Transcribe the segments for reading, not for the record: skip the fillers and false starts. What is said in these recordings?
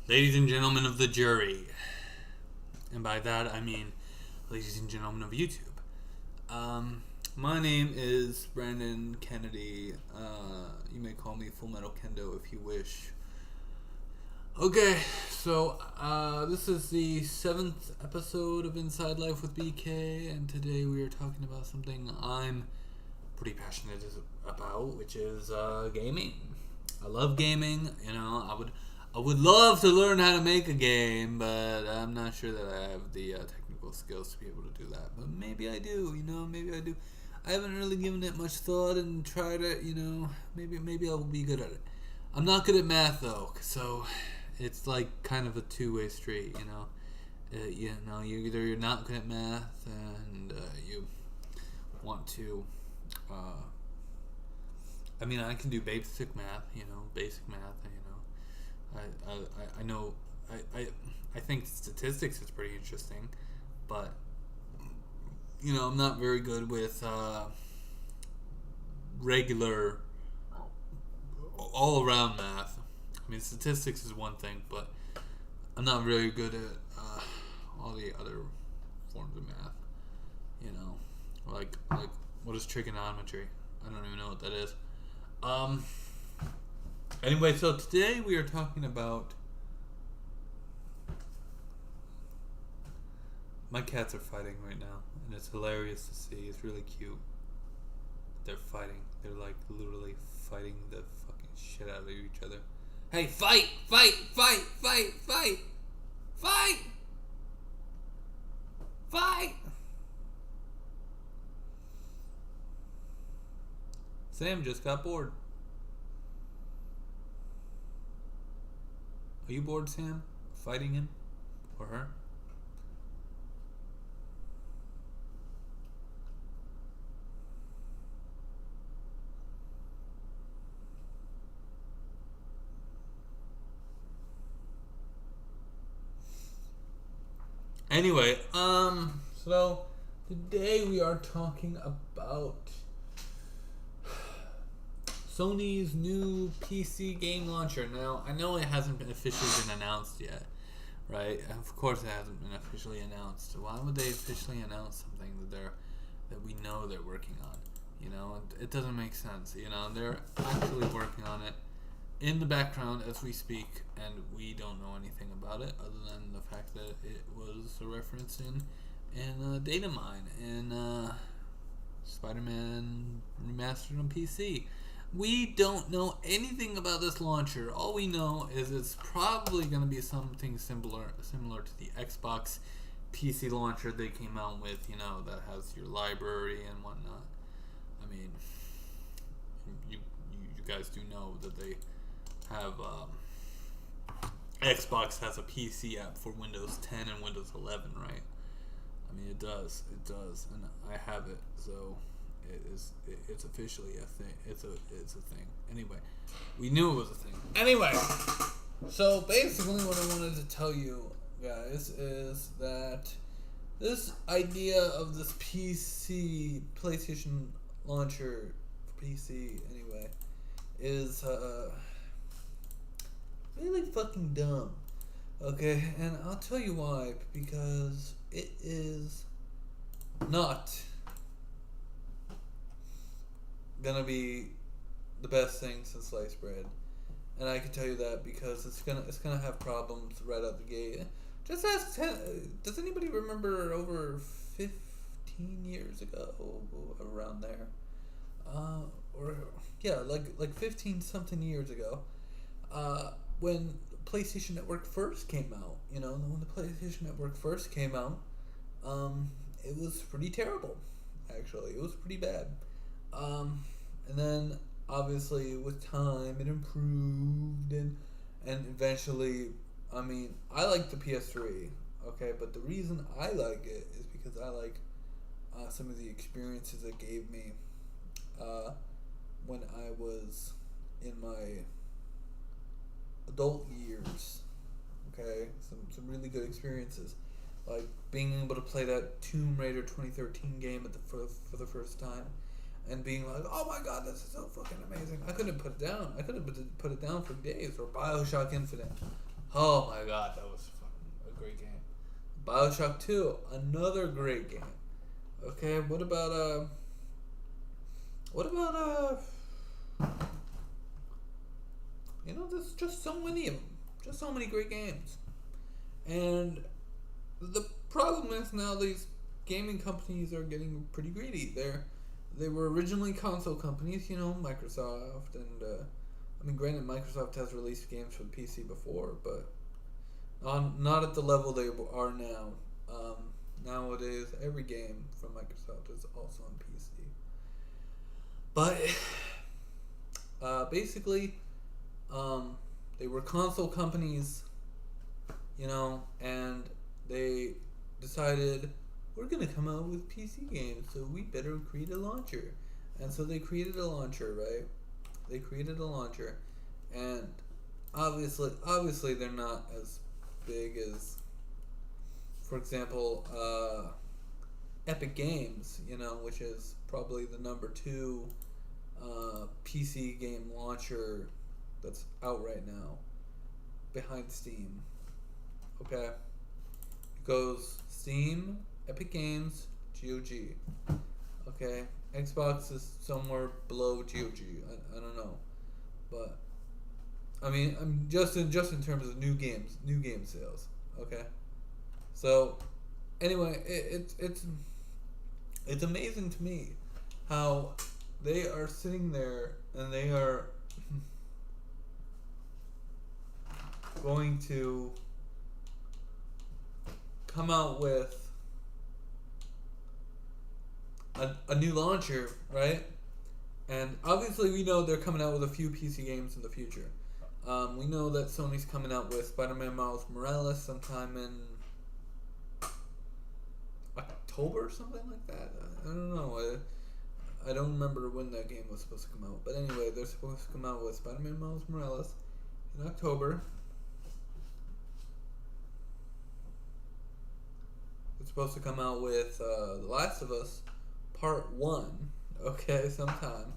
Ladies and gentlemen of the jury, and by that I mean ladies and gentlemen of YouTube. My name is Brandon Kennedy. You may call me FullMetalKendo if you wish. Okay, so this is the 7th episode of Inside Life with BK, and today we are talking about something I'm pretty passionate about, which is gaming. I love gaming. You know, I would love to learn how to make a game, but I'm not sure that I have the technical skills to be able to do that. But maybe I do. Maybe I do. I haven't really given it much thought and tried it. Maybe I'll be good at it. I'm not good at math though, so it's like kind of a two-way street. You're not good at math and you want to. I can do basic math. Basic math. I know. I think statistics is pretty interesting, but I'm not very good with regular all around math. Statistics is one thing, but I'm not very good at all the other forms of math. Like what is trigonometry? I don't even know what that is. Anyway, so today we are talking about my cats are fighting right now, and it's hilarious to see. It's really cute. They're fighting. They're like literally fighting the fucking shit out of each other. Hey, fight! Fight! Fight! Fight! Fight! Fight! Fight! Sam just got bored. Are you bored, Sam? Fighting him? Or her? Anyway, so today we are talking about Sony's new PC game launcher. Now, I know it hasn't been officially been announced yet, right? Of course it hasn't been officially announced. Why would they officially announce something that we know they're working on? It doesn't make sense. They're actually working on it in the background as we speak, and we don't know anything about it other than the fact that it was a reference in data mine in Spider-Man Remastered on PC. We don't know anything about this launcher. All we know is it's probably going to be something similar to the Xbox PC launcher they came out with, that has your library and whatnot. You guys do know that they have Xbox has a PC app for Windows 10 and Windows 11, right? It does, and I have it, so it's officially a thing. It's a thing. Anyway, we knew it was a thing. Anyway, so basically what I wanted to tell you guys is that this idea of this PlayStation launcher for PC anyway is really fucking dumb. Okay, and I'll tell you why. Because it is not gonna be the best thing since sliced bread, and I can tell you that because it's gonna have problems right out the gate. Just ask. Does anybody remember over 15 years ago, around there, like 15 something years ago, when PlayStation Network first came out? When the PlayStation Network first came out, it was pretty terrible. Actually, it was pretty bad. And then obviously with time it improved, and eventually, I like the PS3, okay, but the reason I like it is because I like some of the experiences it gave me when I was in my adult years. Okay, some really good experiences. like being able to play that Tomb Raider 2013 game for the first time, and being like, oh my god, this is so fucking amazing. I couldn't put it down. I couldn't put it down for days. Or BioShock Infinite. Oh my god, that was fucking a great game. BioShock 2, another great game. Okay, what about there's just so many of them. Just so many great games. And the problem is now these gaming companies are getting pretty greedy. They were originally console companies, Microsoft, and granted, Microsoft has released games for the PC before, but not at the level they are now. Nowadays, every game from Microsoft is also on PC. But basically, they were console companies, and they decided, we're going to come out with PC games, so we better create a launcher. And so they created a launcher, right? They created a launcher, and obviously they're not as big as, for example, Epic Games, which is probably the number 2 PC game launcher that's out right now, behind Steam. Okay? It goes Steam, Epic Games, GOG. Okay? Xbox is somewhere below GOG. I don't know. But I'm just in terms of new game sales. Okay? So anyway, it's amazing to me how they are sitting there and they are going to come out with a new launcher, right? And obviously we know they're coming out with a few PC games in the future. We know that Sony's coming out with Spider-Man Miles Morales sometime in October or something like that. I don't know. I don't remember when that game was supposed to come out. But anyway, they're supposed to come out with Spider-Man Miles Morales in October. It's supposed to come out with The Last of Us Part 1, okay, sometime,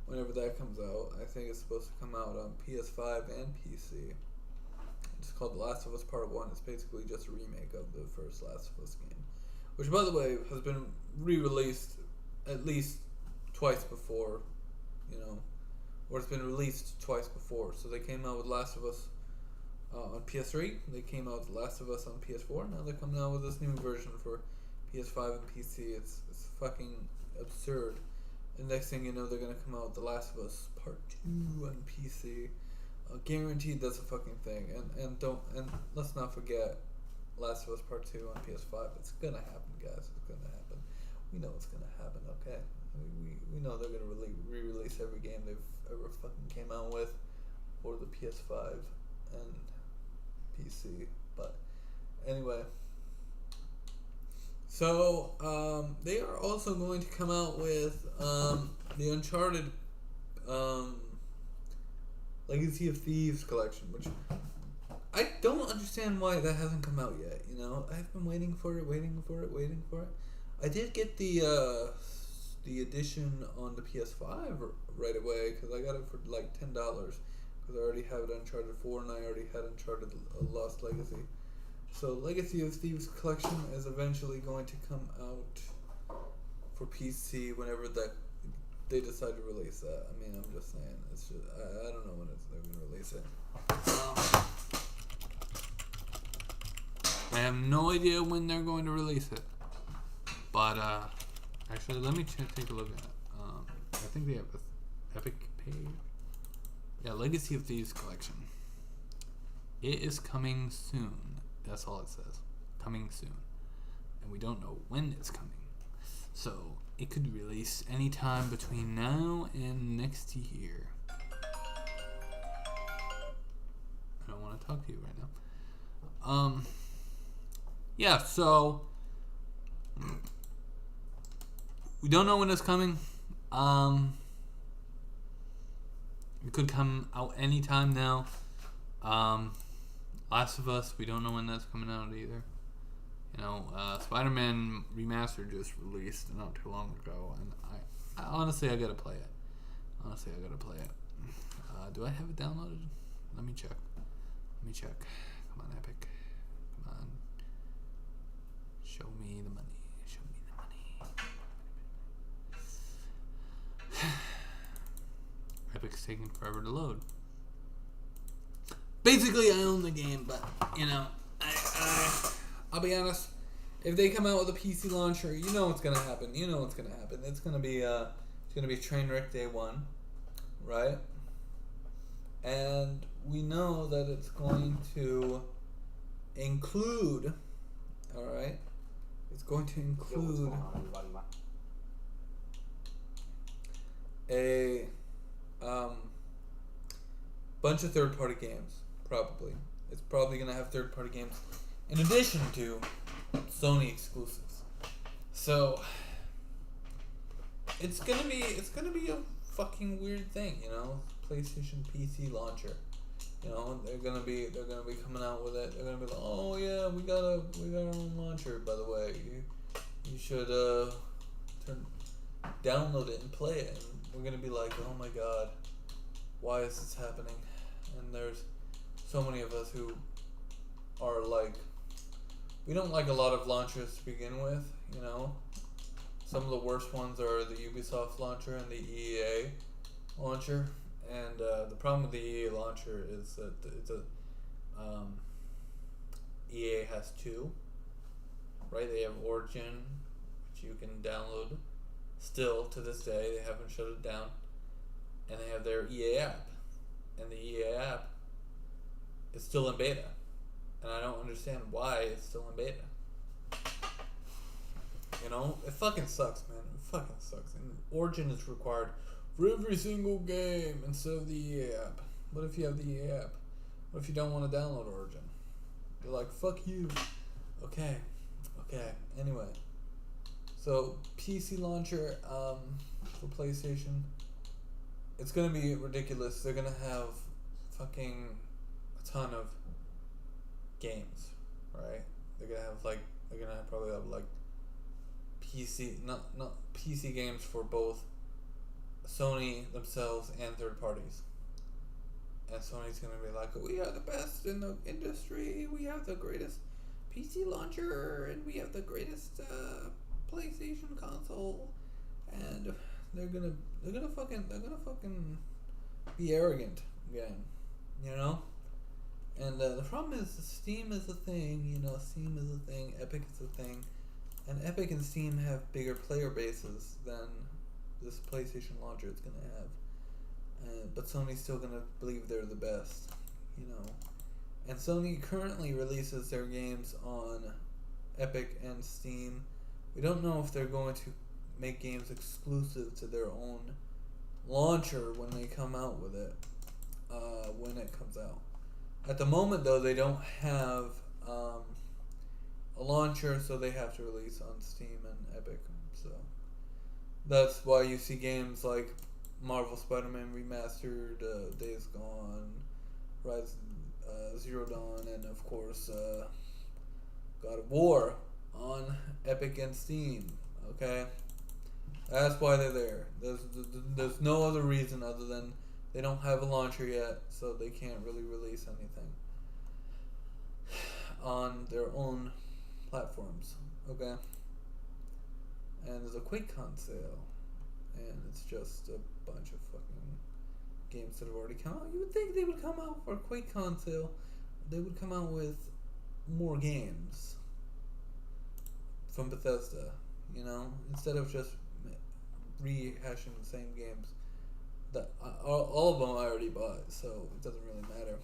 whenever that comes out. I think it's supposed to come out on PS5 and PC. It's called The Last of Us Part 1. It's basically just a remake of the first Last of Us game, which, by the way, has been re-released at least twice before, or it's been released twice before. So they came out with Last of Us on PS3, they came out with The Last of Us on PS4, now they're coming out with this new version for PS5 and PC. It's fucking absurd. And next thing you know, they're gonna come out with The Last of Us Part 2 on PC. Guaranteed that's a fucking thing. And let's not forget Last of Us Part 2 on PS5. It's gonna happen, guys. It's gonna happen. We know it's gonna happen, okay? We know they're gonna re-release every game they've ever fucking came out with for the PS5 and PC. But anyway, so they are also going to come out with the Uncharted Legacy of Thieves collection, which I don't understand why that hasn't come out yet. I've been waiting for it. I did get the edition on the PS5 right away because I got it for like $10 because I already have Uncharted 4 and I already had Uncharted Lost Legacy. So Legacy of Thieves collection is eventually going to come out for PC whenever they decide to release that. I'm just saying. It's just, I don't know when they're going to release it. I have no idea when they're going to release it. But actually, let me take a look at it. I think they have an Epic page. Yeah, Legacy of Thieves collection. It is coming soon. That's all it says. Coming soon. And we don't know when it's coming. So, it could release anytime between now and next year. I don't want to talk to you right now. Yeah, so we don't know when it's coming. It could come out anytime now. Last of Us, we don't know when that's coming out either. Spider-Man Remastered just released not too long ago, and I honestly, I gotta play it. Do I have it downloaded? Let me check. Come on, Epic. Come on. Show me the money. Epic's taking forever to load. Basically, I own the game, but I'll be honest. If they come out with a PC launcher, you know what's gonna happen. It's gonna be train wreck day one, right? And we know that it's going to include. All right, it's going to include a bunch of third-party games. Probably, it's probably gonna have third-party games in addition to Sony exclusives. So it's gonna be a fucking weird thing, PlayStation PC launcher. They're gonna be coming out with it. They're gonna be like, oh yeah, we got our own launcher. By the way, you should download it and play it. And we're gonna be like, oh my god, why is this happening? And there's so many of us who are like, we don't like a lot of launchers to begin with. Some of the worst ones are the Ubisoft launcher and the EA launcher. And the problem with the EA launcher is that EA has two, right? They have Origin, which you can download still to this day. They haven't shut it down. And they have their EA app. And the EA app is still in beta. And I don't understand why it's still in beta. It fucking sucks, man. It fucking sucks. And Origin is required for every single game instead of the EA app. What if you have the EA app? What if you don't want to download Origin? You're like, fuck you. Okay. Anyway. So, PC launcher for PlayStation. It's going to be ridiculous. They're going to have fucking a ton of games, right? They're going to probably have PC, not PC games for both Sony themselves and third parties. And Sony's gonna be like, we are the best in the industry. We have the greatest PC launcher, and we have the greatest PlayStation console. And they're gonna fucking be arrogant again, And the problem is, Steam is a thing. Steam is a thing. Epic is a thing. And Epic and Steam have bigger player bases than this PlayStation launcher is going to have. But Sony's still going to believe they're the best, And Sony currently releases their games on Epic and Steam. We don't know if they're going to make games exclusive to their own launcher when they come out with it, when it comes out. At the moment, though, they don't have a launcher, so they have to release on Steam and Epic. So that's why you see games like Marvel Spider-Man Remastered, Days Gone, Rise Zero Dawn, and of course God of War on Epic and Steam. Okay, that's why they're there. There's no other reason other than they don't have a launcher yet, so they can't really release anything on their own platforms. Okay, and there's a QuakeCon sale, and it's just a bunch of fucking games that have already come out. You would think they would come out for a QuakeCon sale. They would come out with more games from Bethesda, instead of just rehashing the same games that all of them I already bought, so it doesn't really matter.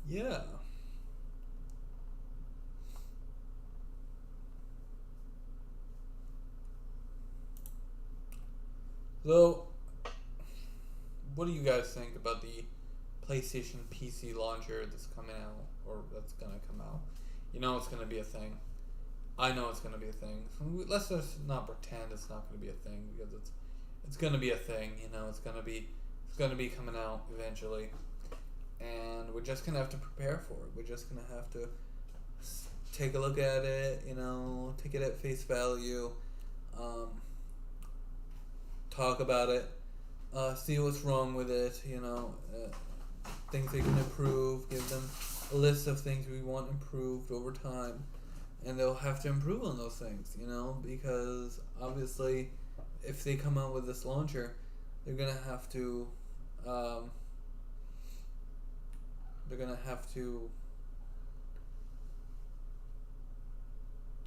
Yeah. So, what do you guys think about the PlayStation PC launcher that's coming out, or that's gonna come out? It's gonna be a thing. I know it's gonna be a thing. Let's just not pretend it's not gonna be a thing, because it's gonna be a thing. It's gonna be coming out eventually. and we're just gonna have to prepare for it. We're just gonna have to take a look at it, take it at face value, talk about it, see what's wrong with it, things they can improve, give them a list of things we want improved over time, and they'll have to improve on those things, because obviously if they come out with this launcher, they're gonna have to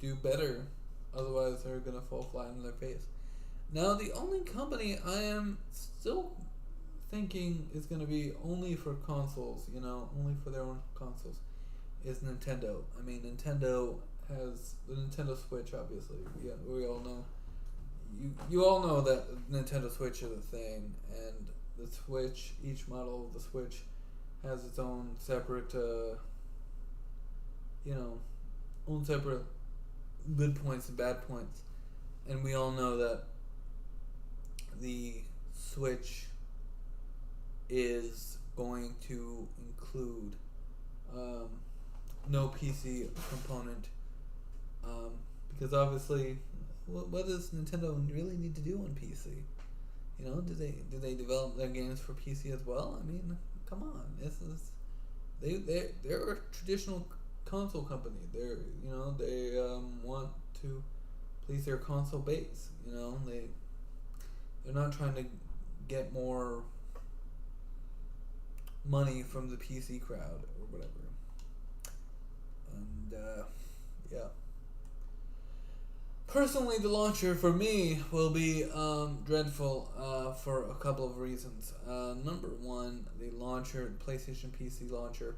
do better, otherwise they're gonna fall flat on their face. Now, the only company I am still thinking is going to be only for consoles, only for their own consoles, is Nintendo. I mean, Nintendo has the Nintendo Switch, obviously. Yeah, we all know. You all know that Nintendo Switch is a thing, and the Switch, each model of the Switch has its own separate, own separate good points and bad points. And we all know that the Switch is going to include no PC component, because obviously, what does Nintendo really need to do on PC? Do they develop their games for PC as well? I mean, come on, they're a traditional console company. They want to please their console base. They're not trying to get more money from the PC crowd or whatever. And yeah. Personally, the launcher for me will be dreadful for a couple of reasons. Number one, the launcher, PlayStation PC launcher,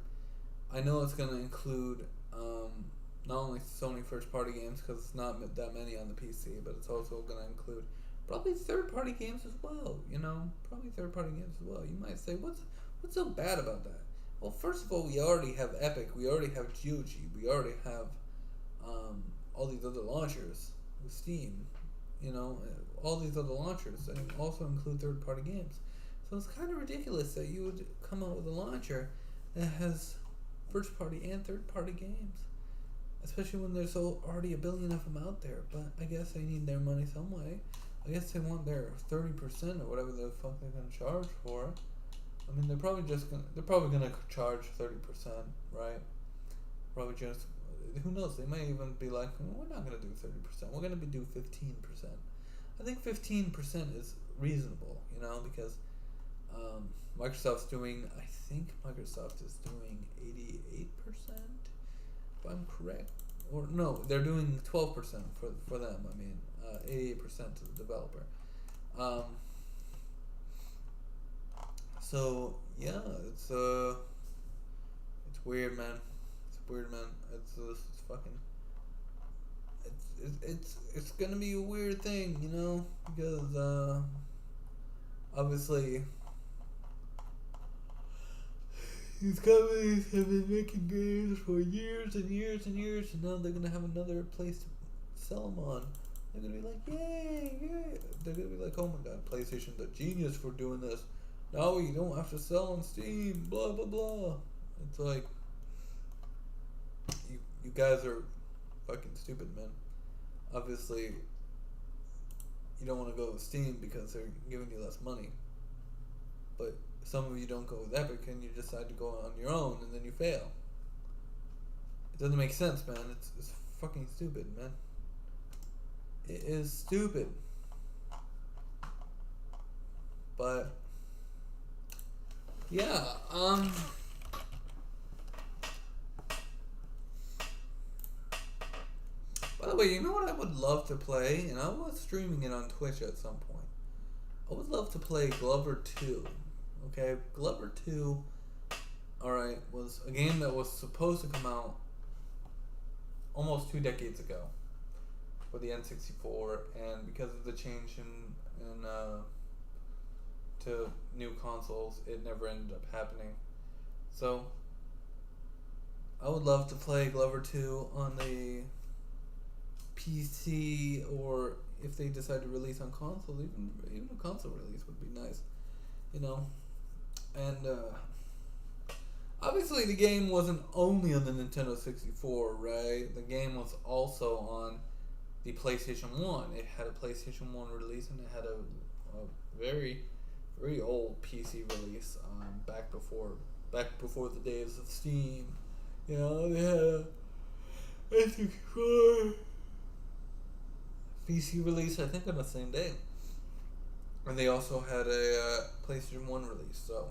I know it's going to include not only Sony first-party games, because it's not that many on the PC, but it's also going to include probably third-party games as well. You might say, what's so bad about that? Well, first of all, we already have Epic, we already have GOG, we already have all these other launchers with Steam, all these other launchers, and also include third-party games. So it's kind of ridiculous that you would come out with a launcher that has first-party and third-party games, especially when there's already a billion of them out there. But I guess they need their money some way. I guess they want their 30% or whatever the fuck they're gonna charge for it. I mean, they're probably gonna charge 30%, right? Probably just, who knows? They might even be like, we're not gonna do 30%. We're gonna do 15%. I think 15% is reasonable, because Microsoft is doing 88%, if I'm correct. Or no, they're doing 12% for them. I mean, 88% to the developer. So yeah, it's weird, man. It's fucking. It's gonna be a weird thing, because obviously these companies have been making games for years and years and years, and now they're gonna have another place to sell them on. They're gonna be like, yay! They're gonna be like, oh my god, PlayStation's a genius for doing this. Now you don't have to sell on Steam, blah blah blah. It's like, you guys are fucking stupid, man. Obviously, you don't want to go with Steam because they're giving you less money. But some of you don't go with Epic and you decide to go on your own and then you fail. It doesn't make sense, man. It's fucking stupid, man. It is stupid. But yeah, by the way, you know what I would love to play? And I was streaming it on Twitch at some point. I would love to play Glover 2. Okay, Glover 2, alright, was a game that was supposed to come out almost 2 decades ago for the N64, and because of the change in to new consoles, it never ended up happening. So I would love to play Glover 2 on the PC, or if they decide to release on consoles, even a console release would be nice, And Obviously, the game wasn't only on the Nintendo 64, right? The game was also on the PlayStation 1. It had a PlayStation 1 release, and it had a very, very old PC release back before the days of Steam. You know, they had a N64 PC release, I think, on the same day. And they also had a PlayStation 1 release, so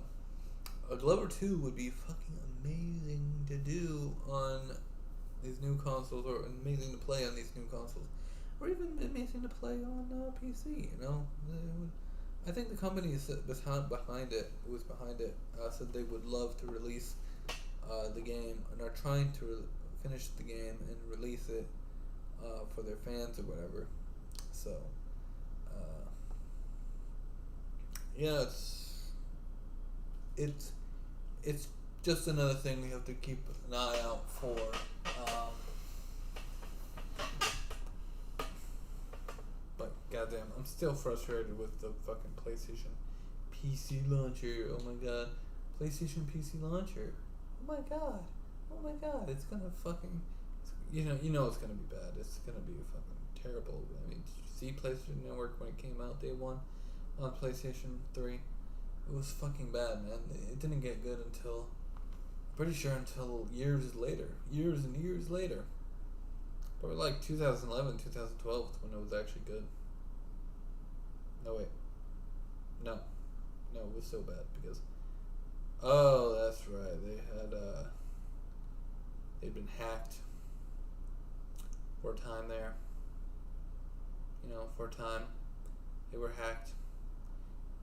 a Glover 2 would be fucking amazing to do on these new consoles, or amazing to play on these new consoles, or even amazing to play on PC. You know, I think the company behind it, said they would love to release the game, and are trying to finish the game and release it for their fans or whatever. So, yeah, it's just another thing we have to keep an eye out for. But goddamn, I'm still frustrated with the fucking PlayStation PC launcher. Oh my god, PlayStation PC launcher. Oh my god. Oh my god. It's gonna fucking, you know it's gonna be bad. It's gonna be fucking terrible. I mean, did you see PlayStation Network when it came out day one on PlayStation 3? It was fucking bad, man. It didn't get good until, pretty sure, until years and years later. Probably like 2011, 2012 when it was actually good. No, wait. No, it was so bad because, oh, that's right. They'd been hacked for a time there. You know, for a time, they were hacked.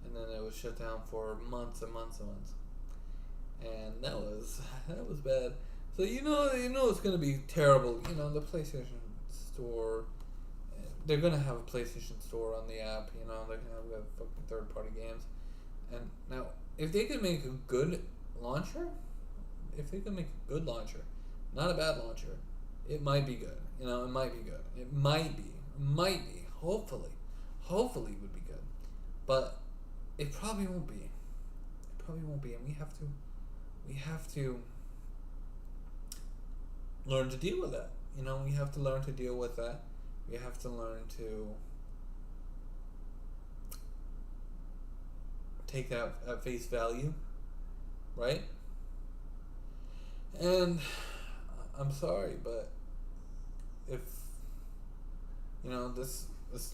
And then it was shut down for months and months and months, and that was bad. So you know it's gonna be terrible. You know, the PlayStation Store, they're gonna have a PlayStation Store on the app. You know, they're gonna have fucking third-party games. And now, if they could make a good launcher, not a bad launcher, it might be good. You know, it might be good. It might be. Hopefully, it would be good, but it probably won't be. And we have to learn to deal with that. You know, we have to learn to deal with that. We have to learn to take that at face value, right? And I'm sorry, but if, you know, this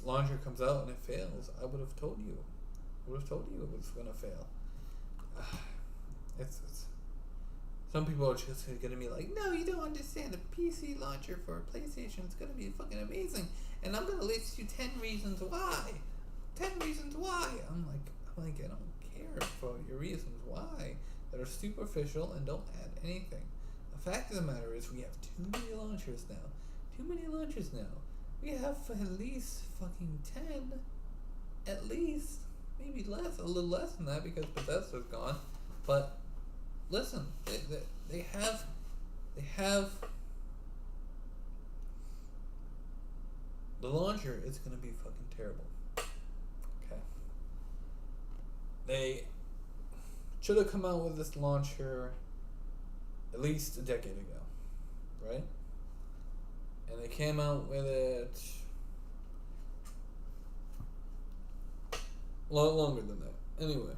launcher comes out and it fails, I would have told you. It was gonna fail. It's some people are just gonna be like, no, you don't understand. The PC launcher for PlayStation is gonna be fucking amazing, and I'm gonna list you 10 reasons why. 10 reasons why. I'm like, I don't care for your reasons why that are superficial and don't add anything. The fact of the matter is, we have too many launchers now. We have at least fucking 10, at least. Maybe less, a little less than that because Bethesda's gone. But listen, they have the launcher is gonna be fucking terrible. Okay. They should have come out with this launcher at least a decade ago, right? And they came out with it a lot longer than that. Anyway.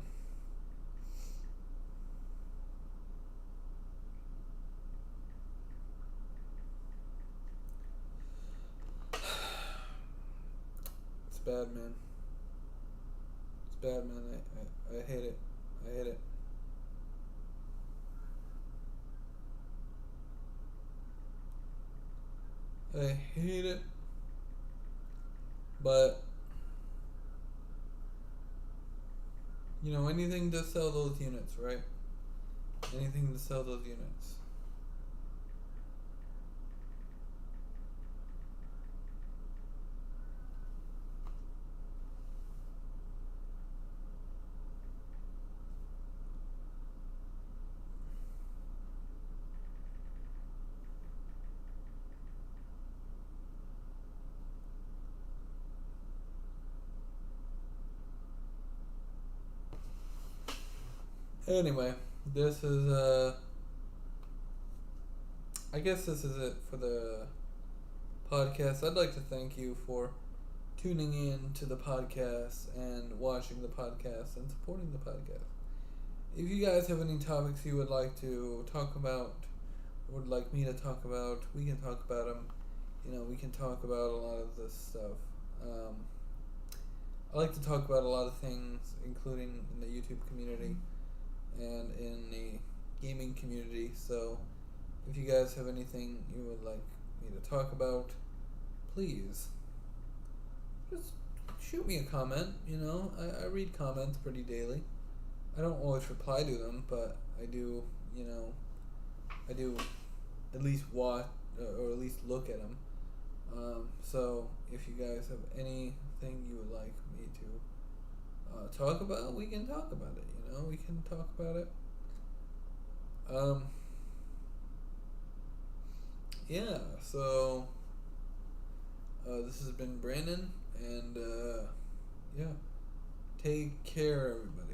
It's bad, man. I hate it. I hate it. But, you know, anything to sell those units, right? Anything to sell those units. Anyway, this is I guess this is it for the podcast. I'd like to thank you for tuning in to the podcast and watching the podcast and supporting the podcast. If you guys have any topics you would like to talk about, would like me to talk about, we can talk about them. We can talk about a lot of this stuff. I like to talk about a lot of things, including in the YouTube community and in the gaming community. So, if you guys have anything you would like me to talk about, please just shoot me a comment. I read comments pretty daily. I don't always reply to them, but I do. I do at least watch or at least look at them. So if you guys have anything you would like me to talk about, we can talk about it. We can talk about it. Yeah. So this has been Brandon, and yeah, take care, everybody.